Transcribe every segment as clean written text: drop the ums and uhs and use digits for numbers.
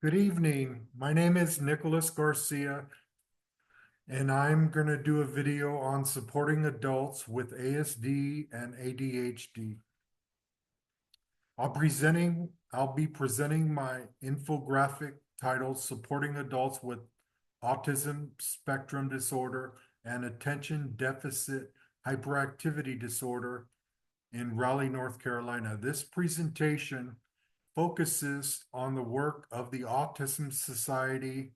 Good evening. My name is Nicholas Garcia, and I'm going to do a video on supporting adults with ASD and ADHD. I'll be presenting my infographic titled Supporting Adults with Autism Spectrum Disorder and Attention Deficit Hyperactivity Disorder in Raleigh, North Carolina. This presentation focuses on the work of the Autism Society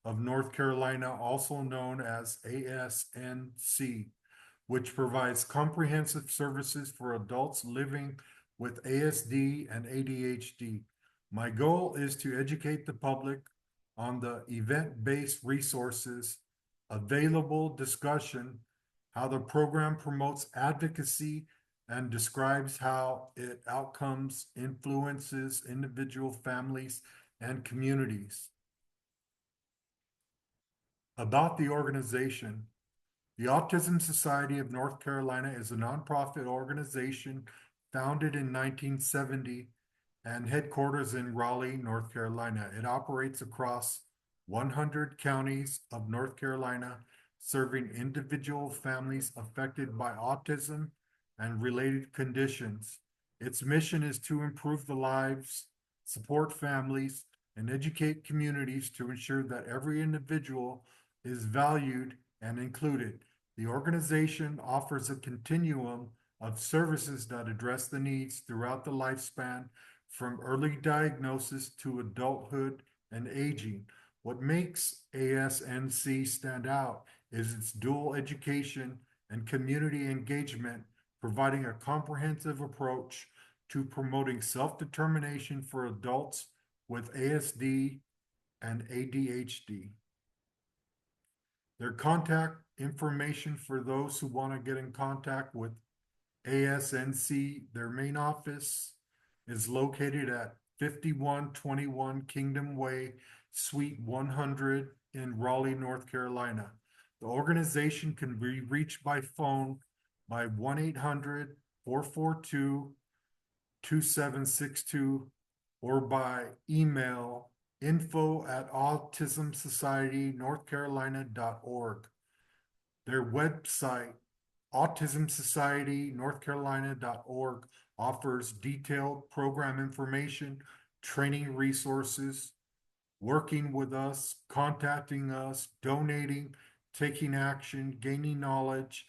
of North Carolina, also known as ASNC, which provides comprehensive services for adults living with ASD and ADHD. My goal is to educate the public on the event-based resources, available discussion, how the program promotes advocacy, and describes how it outcomes influences individual families and communities. About the organization, the Autism Society of North Carolina is a nonprofit organization founded in 1970 and headquarters in Raleigh, North Carolina. It operates across 100 counties of North Carolina, serving individual families affected by autism and related conditions. Its mission is to improve the lives, support families, and educate communities to ensure that every individual is valued and included. The organization offers a continuum of services that address the needs throughout the lifespan, from early diagnosis to adulthood and aging. What makes ASNC stand out is its dual education and community engagement, providing a comprehensive approach to promoting self-determination for adults with ASD and ADHD. Their contact information for those who want to get in contact with ASNC, their main office is located at 5121 Kingdom Way, Suite 100 in Raleigh, North Carolina. The organization can be reached by phone by 1-800-442-2762 or by email info@autismsocietynorthcarolina.org. Their website, autismsocietynorthcarolina.org, offers detailed program information, training resources, working with us, contacting us, donating, taking action, gaining knowledge,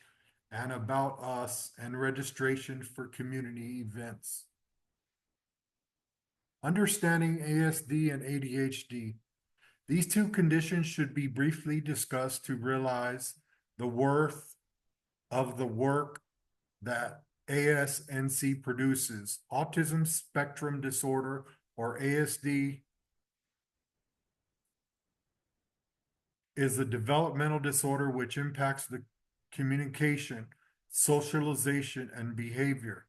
and about us, and registration for community events. Understanding ASD and ADHD. These two conditions should be briefly discussed to realize the worth of the work that ASNC produces. Autism spectrum disorder, or ASD, is a developmental disorder which impacts the communication, socialization, and behavior.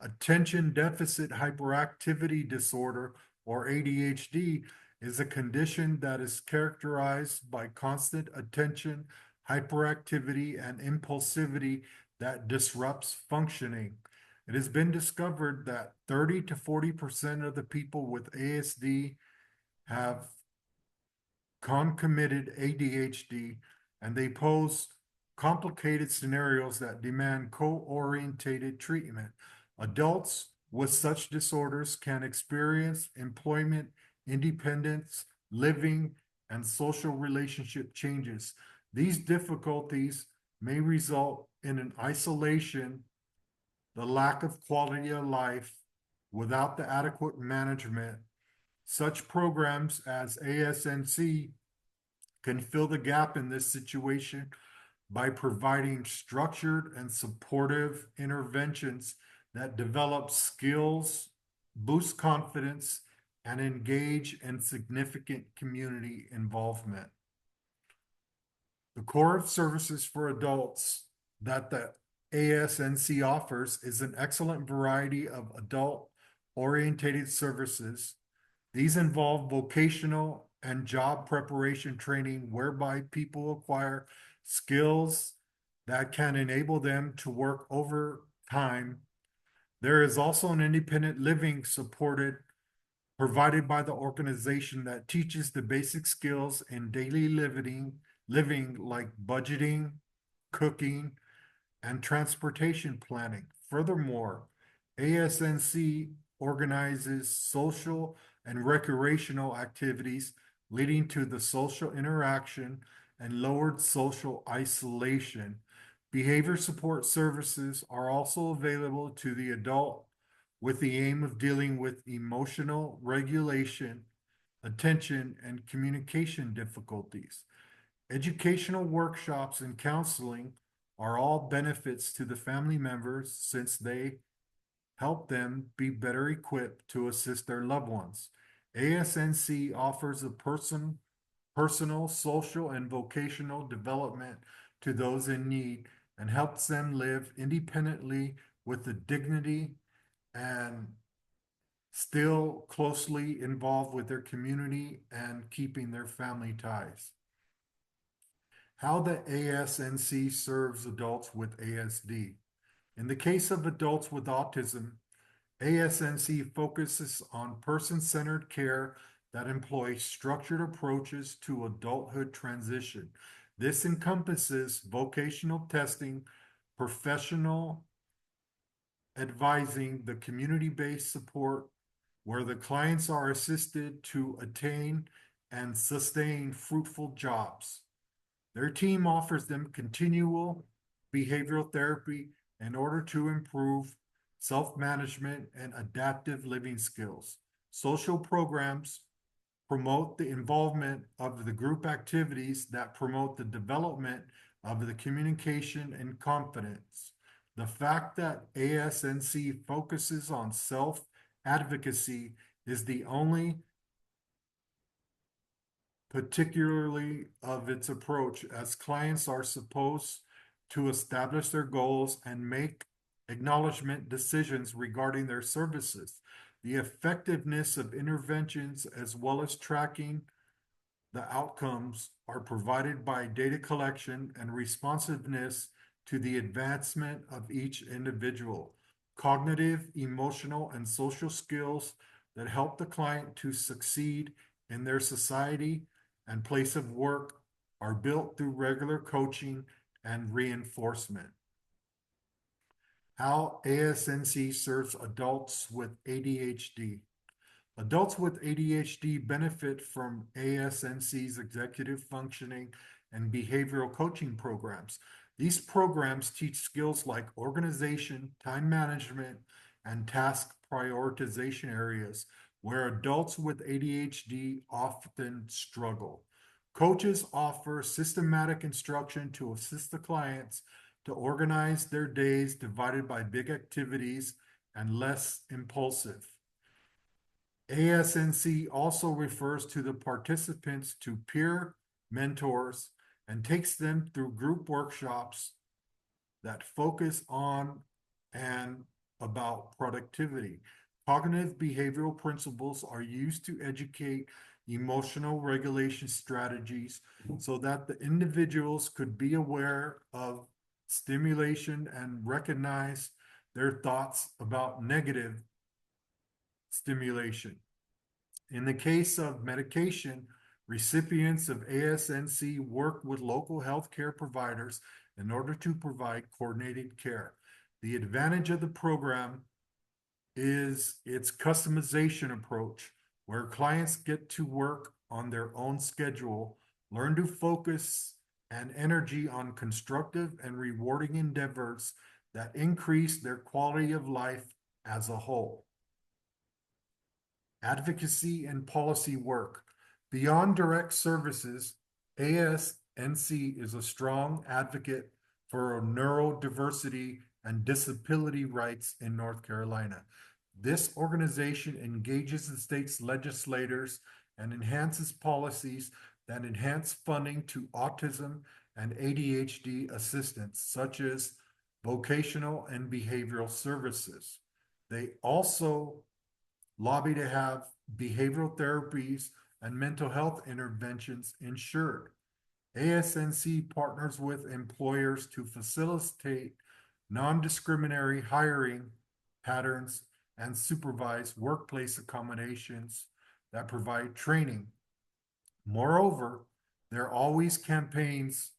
Attention deficit hyperactivity disorder, or ADHD, is a condition that is characterized by constant attention, hyperactivity, and impulsivity that disrupts functioning. It has been discovered that 30 to 40% of the people with ASD have concomitant ADHD, and they pose complicated scenarios that demand co-orientated treatment. Adults with such disorders can experience employment, independence, living, and social relationship changes. These difficulties may result in an isolation, the lack of quality of life without the adequate management. Such programs as ASNC can fill the gap in this situation by providing structured and supportive interventions that develop skills, boost confidence, and engage in significant community involvement. The core of services for adults that the ASNC offers is an excellent variety of adult-oriented services. These involve vocational and job preparation training, whereby people acquire skills that can enable them to work overtime. There is also an independent living supported provided by the organization that teaches the basic skills in daily living like budgeting, cooking, and transportation planning. Furthermore, ASNC organizes social and recreational activities leading to the social interaction and lowered social isolation. Behavior support services are also available to the adult with the aim of dealing with emotional regulation, attention, and communication difficulties. Educational workshops and counseling are all benefits to the family members since they help them be better equipped to assist their loved ones. ASNC offers a personal, social, and vocational development to those in need and helps them live independently with the dignity and still closely involved with their community and keeping their family ties. How the ASNC serves adults with ASD. In the case of adults with autism, ASNC focuses on person-centered care that employs structured approaches to adulthood transition. This encompasses vocational testing, professional advising, the community-based support where the clients are assisted to attain and sustain fruitful jobs. Their team offers them continual behavioral therapy in order to improve self-management and adaptive living skills. Social programs promote the involvement of the group activities that promote the development of the communication and confidence. The fact that ASNC focuses on self-advocacy is the only particularly of its approach, as clients are supposed to establish their goals and make acknowledgement decisions regarding their services. The effectiveness of interventions as well as tracking the outcomes are provided by data collection and responsiveness to the advancement of each individual. Cognitive, emotional, and social skills that help the client to succeed in their society and place of work are built through regular coaching and reinforcement. How ASNC serves adults with ADHD. Adults with ADHD benefit from ASNC's executive functioning and behavioral coaching programs. These programs teach skills like organization, time management, and task prioritization areas where adults with ADHD often struggle. Coaches offer systematic instruction to assist the clients to organize their days divided by big activities and less impulsive. ASNC also refers to the participants to peer mentors and takes them through group workshops that focus on and about productivity. Cognitive behavioral principles are used to educate emotional regulation strategies so that the individuals could be aware of stimulation and recognize their thoughts about negative stimulation. In the case of medication, recipients of ASNC work with local healthcare providers in order to provide coordinated care. The advantage of the program is its customization approach, where clients get to work on their own schedule, learn to focus and energy on constructive and rewarding endeavors that increase their quality of life as a whole. Advocacy and policy work. Beyond direct services, ASNC is a strong advocate for neurodiversity and disability rights in North Carolina. This organization engages the state's legislators and enhances policies that enhance funding to autism and ADHD assistance, such as vocational and behavioral services. They also lobby to have behavioral therapies and mental health interventions insured. ASNC partners with employers to facilitate non-discriminatory hiring patterns and supervise workplace accommodations that provide training. Moreover, there are always campaigns,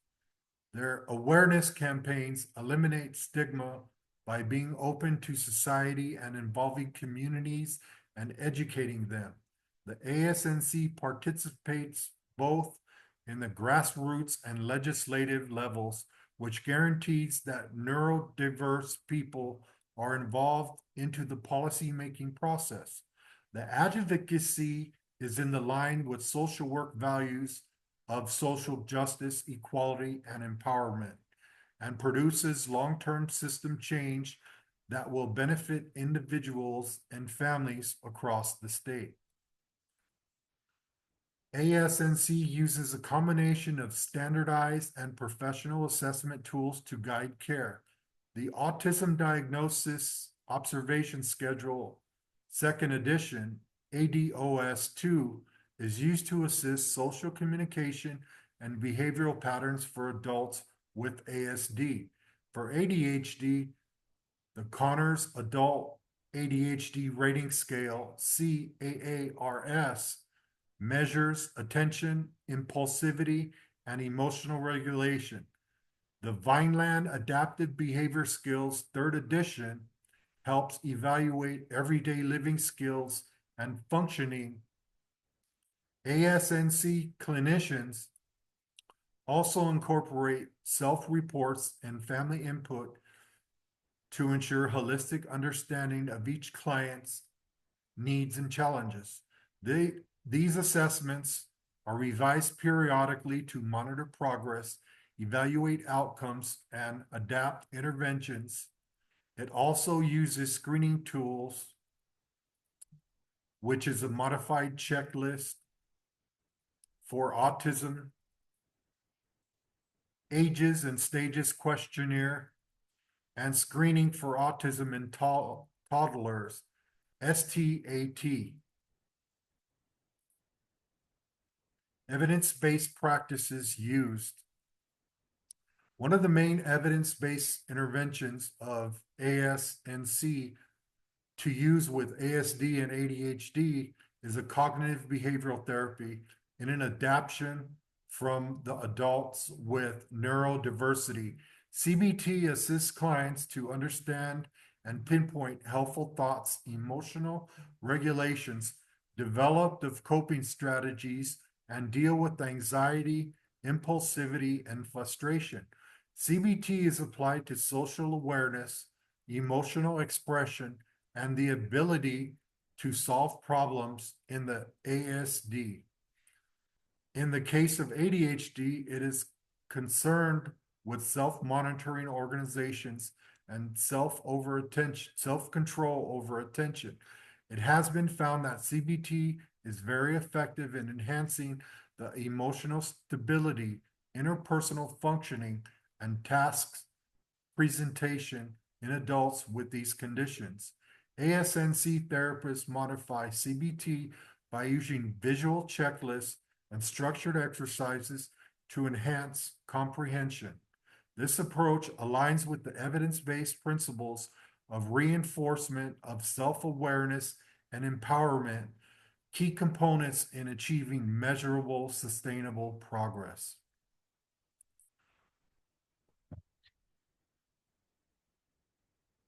their awareness campaigns eliminate stigma by being open to society and involving communities and educating them. The ASNC participates both in the grassroots and legislative levels, which guarantees that neurodiverse people are involved into the policymaking process. The advocacy is in the line with social work values of social justice, equality, and empowerment, and produces long-term system change that will benefit individuals and families across the state. ASNC uses a combination of standardized and professional assessment tools to guide care. The Autism Diagnosis Observation Schedule, second edition, ADOS-2, is used to assist social communication and behavioral patterns for adults with ASD. For ADHD, the Conners Adult ADHD Rating Scale, CAARS, measures attention, impulsivity, and emotional regulation. The Vineland Adaptive Behavior Skills, third edition, helps evaluate everyday living skills and functioning. ASNC clinicians also incorporate self-reports and family input to ensure holistic understanding of each client's needs and challenges. These assessments are revised periodically to monitor progress, evaluate outcomes, and adapt interventions. It also uses screening tools, which is a modified checklist for autism, ages and stages questionnaire, and screening for autism in toddlers, STAT. Evidence-based practices used. One of the main evidence-based interventions of ASNC to use with ASD and ADHD is a cognitive behavioral therapy in an adaptation from the adults with neurodiversity. CBT assists clients to understand and pinpoint helpful thoughts, emotional regulations, develop the coping strategies, and deal with anxiety, impulsivity, and frustration. CBT is applied to social awareness, emotional expression, and the ability to solve problems in the ASD. In the case of ADHD, it is concerned with self-monitoring organizations and self-control over attention. It has been found that CBT is very effective in enhancing the emotional stability, interpersonal functioning, and tasks presentation in adults with these conditions. ASNC therapists modify CBT by using visual checklists and structured exercises to enhance comprehension. This approach aligns with the evidence-based principles of reinforcement of self-awareness and empowerment, key components in achieving measurable, sustainable progress.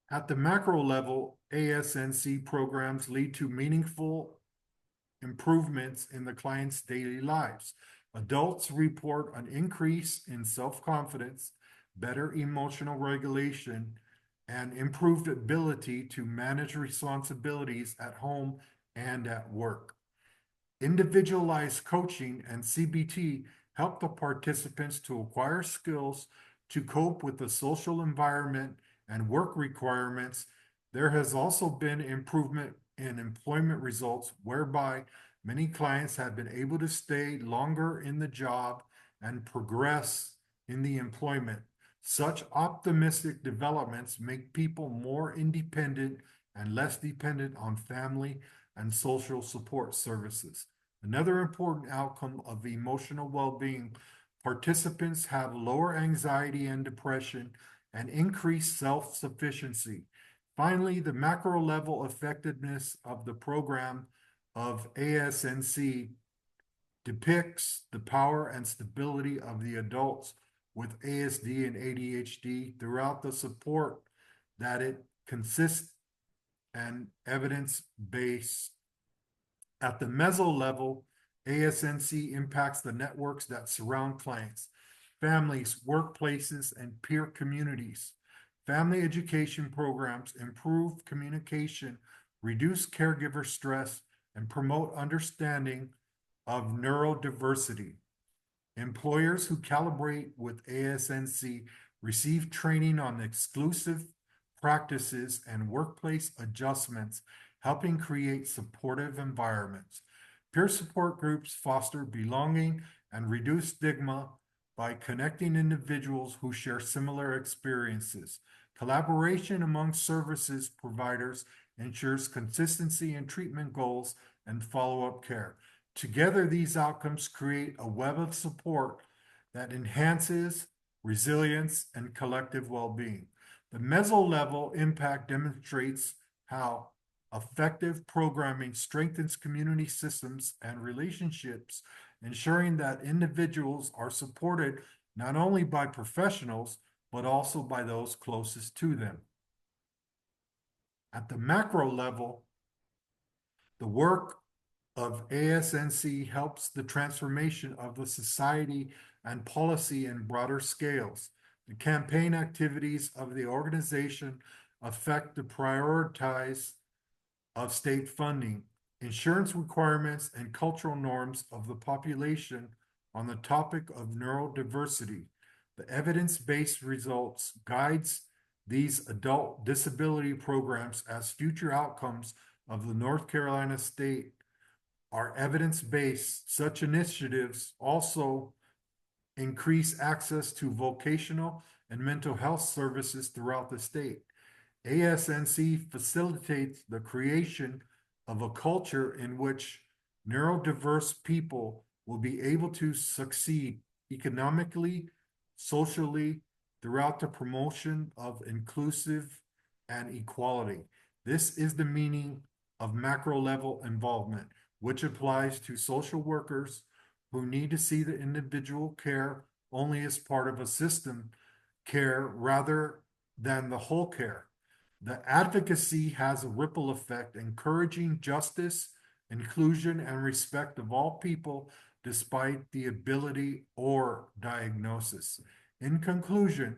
At the macro level, ASNC programs lead to meaningful improvements in the client's daily lives. Adults report an increase in self-confidence, better emotional regulation, and improved ability to manage responsibilities at home and at work. Individualized coaching and CBT help the participants to acquire skills to cope with the social environment and work requirements. There has also been improvement in employment results whereby many clients have been able to stay longer in the job and progress in the employment. Such optimistic developments make people more independent and less dependent on family and social support services. Another important outcome of emotional well-being, participants have lower anxiety and depression and increased self-sufficiency. Finally, the macro level effectiveness of the program of ASNC depicts the power and stability of the adults with ASD and ADHD throughout the support that it consists and evidence-based. At the meso level, ASNC impacts the networks that surround clients, families, workplaces, and peer communities. Family education programs improve communication, reduce caregiver stress, and promote understanding of neurodiversity. Employers who calibrate with ASNC receive training on exclusive practices and workplace adjustments, helping create supportive environments. Peer support groups foster belonging and reduce stigma by connecting individuals who share similar experiences. Collaboration among services providers ensures consistency in treatment goals and follow-up care. Together, these outcomes create a web of support that enhances resilience and collective well-being. The meso-level impact demonstrates how effective programming strengthens community systems and relationships, ensuring that individuals are supported not only by professionals, but also by those closest to them. At the macro level, the work of ASNC helps the transformation of the society and policy in broader scales. The campaign activities of the organization affect the prioritize of state funding, insurance requirements, and cultural norms of the population on the topic of neurodiversity. The evidence-based results guides these adult disability programs as future outcomes of the North Carolina state are evidence-based. Such initiatives also increase access to vocational and mental health services throughout the state. ASNC facilitates the creation of a culture in which neurodiverse people will be able to succeed economically, socially, throughout the promotion of inclusive and equality. This is the meaning of macro level involvement, which applies to social workers who need to see the individual care only as part of a system care rather than the whole care. The advocacy has a ripple effect, encouraging justice, inclusion, and respect of all people despite the ability or diagnosis. In conclusion,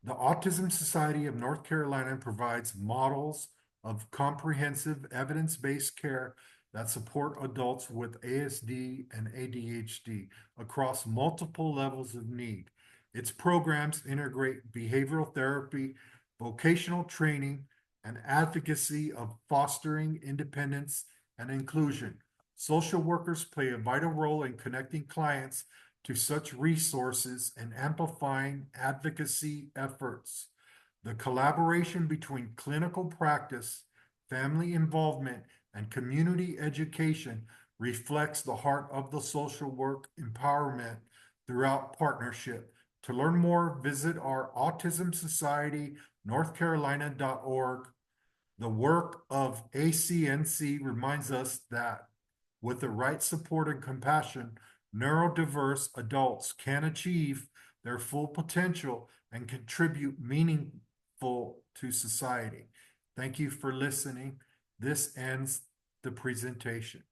the Autism Society of North Carolina provides models of comprehensive evidence-based care that support adults with ASD and ADHD across multiple levels of need. Its programs integrate behavioral therapy, vocational training, and advocacy of fostering independence and inclusion. Social workers play a vital role in connecting clients to such resources and amplifying advocacy efforts. The collaboration between clinical practice, family involvement, and community education reflects the heart of the social work empowerment throughout partnership. To learn more, visit our Autism Society northcarolina.org. The work of ACNC reminds us that with the right support and compassion, neurodiverse adults can achieve their full potential and contribute meaningful to society. Thank you for listening. This ends the presentation.